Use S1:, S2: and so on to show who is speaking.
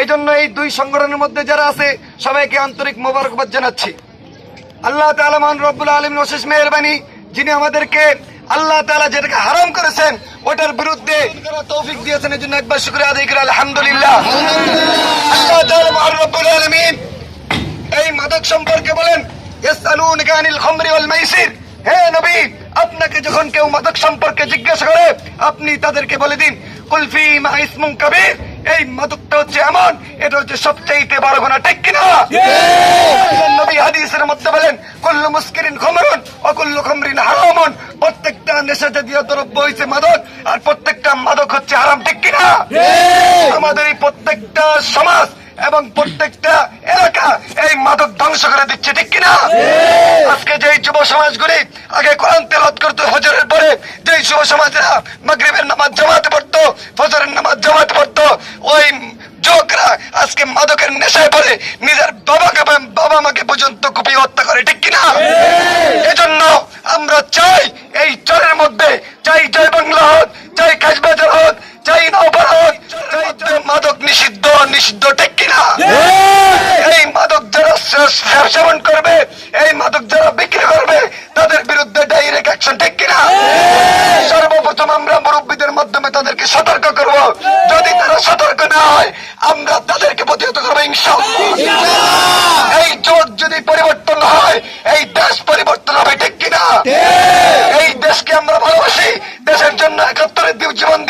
S1: এই জন্য এই দুই সংগঠনের মধ্যে যারা আছে সবাইকে আন্তরিক মোবারকবাদ জানাচ্ছি। আল্লাহ তাআলা মহান রব্বুল আলামিন অশেষ মেহেরবানি, যিনি আমাদেরকে আল্লাহ তাআলা যেটাকে হারাম করেছেন ওটার বিরুদ্ধে তৌফিক দিয়েছেন, এই জন্য একবার শুকরিয়া আদায় করি আলহামদুলিল্লাহ। আল্লাহ তাআলা মহান রব্বুল আলামিন এই মাদক সম্পর্কে বলেন, ইয়াসআলুনাকা আনিল খামরি ওয়াল মাইসির, হে নবী আপনাকে যখন কেউ মাদক সম্পর্কে জিজ্ঞাসা করে আপনি তাদেরকে বলে দিন কুল ফীহিমা ইসমুন কাবীর, এই মাদকটা হচ্ছে এমন, এটা হচ্ছে সবচাইতে বড় গুনাহ, ঠিক কিনা? নবী হাদিসের মধ্যে বলেন কুল্লু মুসকিরিন খামরুন ওয়া কুল্লু খামরিন হারামুন, প্রত্যেকটা নেশাজাতীয় দ্রব্য হচ্ছে মাদক আর প্রত্যেকটা মাদক হচ্ছে হারাম, ঠিক কিনা? আমাদের এই প্রত্যেকটা সমাজ এবং প্রত্যেকটা এলাকা এই মাদক ধ্বংস করে দিচ্ছে, ঠিক কিনা? আজকে যেই যুব সমাজগুলি আগে কোরআন তেলাওয়াত করতো ফজরের পরে, যেই যুব সমাজেরা মাগরিবের নামাজ জামাতে পড়তো, ফজরের নামাজ জামাতে পড়তো, ওই যুবকরা আজকে মাদকের নেশায় পড়ে নিজের বাবা মাকে পর্যন্ত কুপিয়ে হত্যা করে, ঠিক কিনা? এজন্য আমরা চাই এই চরের মধ্যে, চাই জয় বাংলা হোক, চাই কাজবাজার হোক, চাই নওপাড়া হোক, চাই মাদক নিষিদ্ধ নিষিদ্ধ, ঠিক কিনা? এই মাদক যারা সেবন করবে, এই মাদক যারা বিক্রি করবে তাদের বিরুদ্ধে ডাইরেক্ট অ্যাকশন, ঠিক কিনা? সর্বপ্রথম আমরা মুরব্বীদের মাধ্যমে তাদেরকে সতর্ক করব, যদি তারা সতর্ক না হয় আমরা তাদেরকে প্রতিহত করবো ইনশাআল্লাহ। এই জোট যদি পরিবর্তন হয় এই দেশ পরিবর্তন হবে, ঠিক কিনা? এই দেশকে আমরা ভালোবাসি, দেশের জন্য ৭১ জীবন